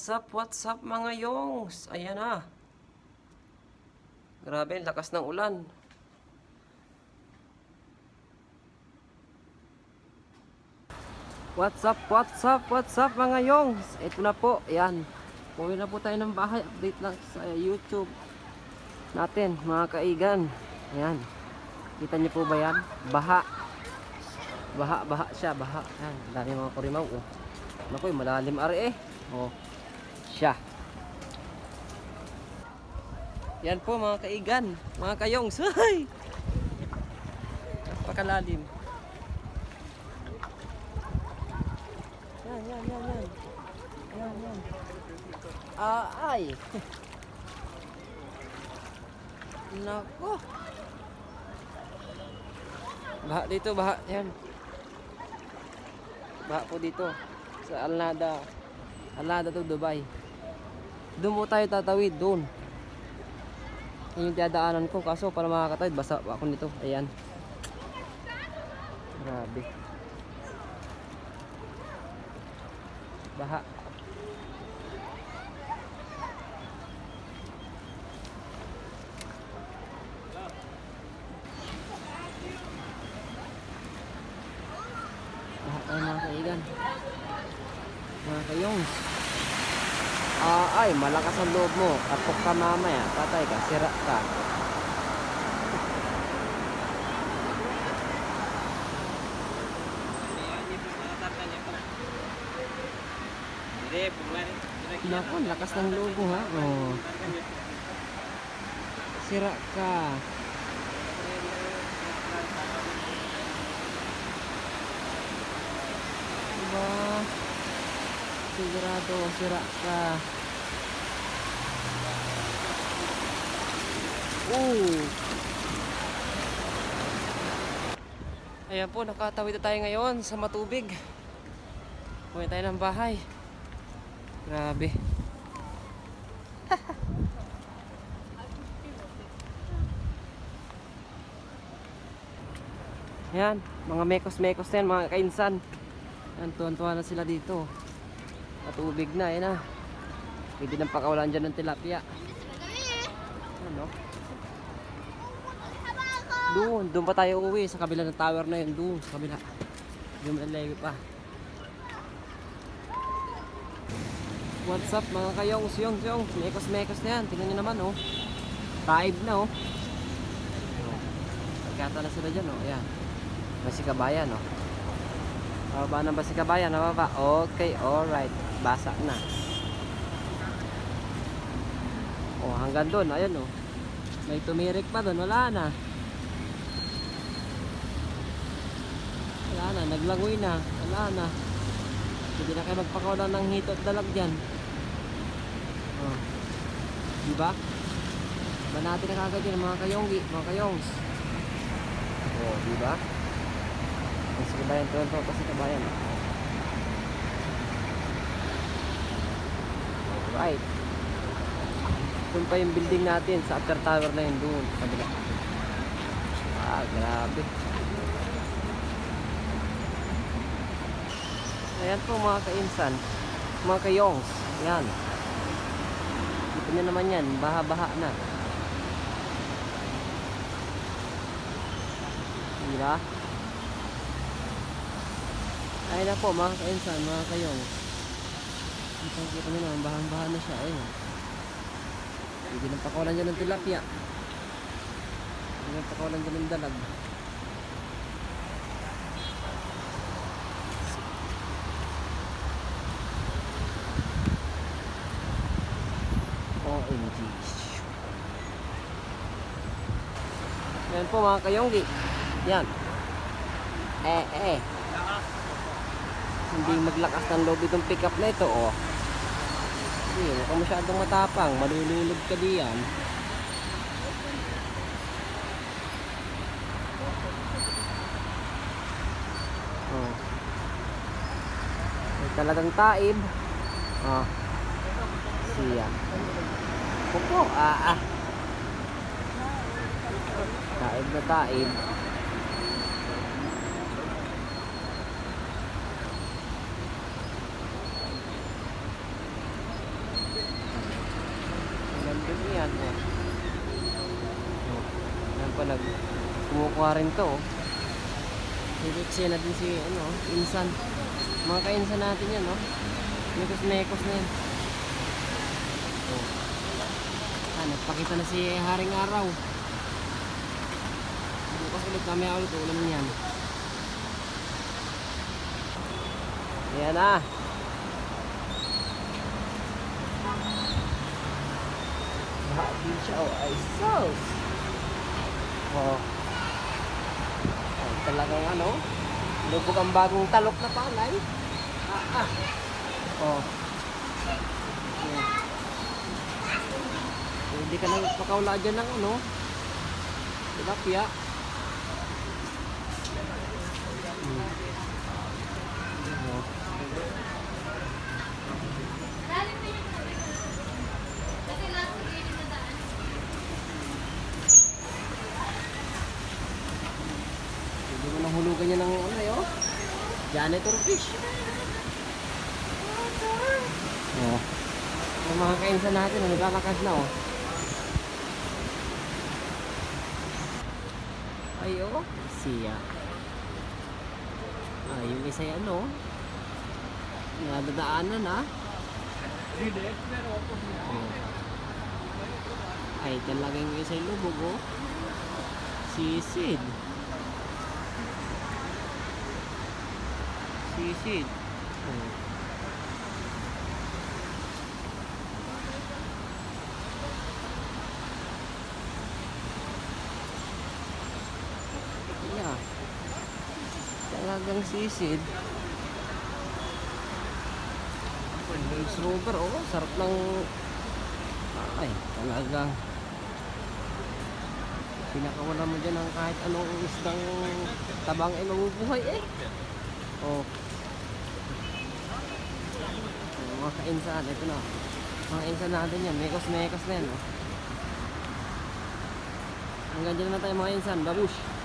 What's up mga yongs? Ayan na. Grabe, lakas ng ulan. What's up mga yongs? Ito na po, ayan. Uwi na po tayo ng bahay. Update lang sa YouTube natin mga kaigan. Ayan. Kita niyo po ba yan? Baha siya, baha. Ayan, dami mga kurimaw. Oh. Naku, malalim are eh. Oh. Siya. Yan po mga kaigan, mga kayongs. Ay! Napakalalim. Yan. Yan. Ay! Nako. Baha dito, baha. Yan. Baha po dito. Sa Alnada. Alnada to Dubai. Doon po tayo tatawid, doon. Yan yung dadaanan ko, kaso para makakatawid basa ako nito. Ayan. Grabe. Baha. Baha tayo mga kaigan, mga kayongs. Ay, malakas ang loob mo. Kapok ka mamaya, patay ka, sira ka. Naku, lakas ng loob mo ha. Oh. Sira ka. Diba? Sigurado, sira ka. Ayan po, nakatawid na tayo ngayon sa matubig. Uwi tayo ng bahay. Grabe. Ayan, mga mekos-mekos na yan, mga kainsan. Ayan, tuwan-tuwa na sila dito. Matubig na, ayan na. Pwede nang pakawalan dyan ng tilapia. Ano? Doon pa tayo uuwi sa kabila ng tower na yun, doon sa kabila. Yung levy pa. What's up mga kayongs, yung mekos na yan. Tingnan nyo naman oh. Taib na oh. Pagkata na sila dyan oh. Ayan. Basikabayan oh. Nababa ng Basikabayan, nababa. Okay, alright. Basa na. Oh, hanggang doon, ayun oh. May tumirik pa doon, wala na. Wala na, naglangoy na. Wala na. Hindi na kayo magpakawalan ng hito at dalag dyan. Oh. Diba? Ba natin na kagad yun mga kayonggi, mga kayongs. Oh, diba? Basikabayan, tuwan po Basikabayan. Alright. Doon pa yung building natin sa after tower na yun doon. Kabila. Grabe. Ayan po mga kainsan, mga kayongs. Ayan. Dito nyo naman yan, baha-baha na. Diba? Ayan na po mga kainsan, mga kayongs. Kita nyo naman, baha-baha na siya. Ayan. Hindi nang pakawalan dyan ng tilapia. Hindi nang pakawalan dyan ng dalag. OMG. Yan po mga kayonggi. Yan. Hindi maglakas ng loob itong pick up na ito oh. Hindi, huwag ka masyadong matapang. Malululog ka diyan. Oh. May talagang taib. Oh. Siya. Kupo. Taib na taib. pa kumukuha rin to. Oh. Eksena din si insan. Mga kainsan natin yan, no? Mekos-mekos na yan. Oh. Nagpakita na si Haring Araw. Bukas ulit, mamaya ulit, ulam yan. Ayan na. Happy siya, ay sauce. Oh. Ay, talagang lubog ang bagong talok na palay. Oh. Hindi ka nang pakawala dyan ng tilapia. Oh. Hindi mo nahulugan niya ng janitor fish. Oh. Ang mga kainsan natin, naglalakad na Ay siya. Yung isa nadadaanan Ay talagang yung isa lubog Sisid. Sisid. Yeah. Talagang sisid. Range Rover, sarap ng ay, talagang pinakawala mo dyan ng kahit anong isdang tabang mabubuhay mga kainsan, ito na mga kainsan natin yan, mekos-mekos na yan hanggang dyan naman tayo mga kainsan, babush.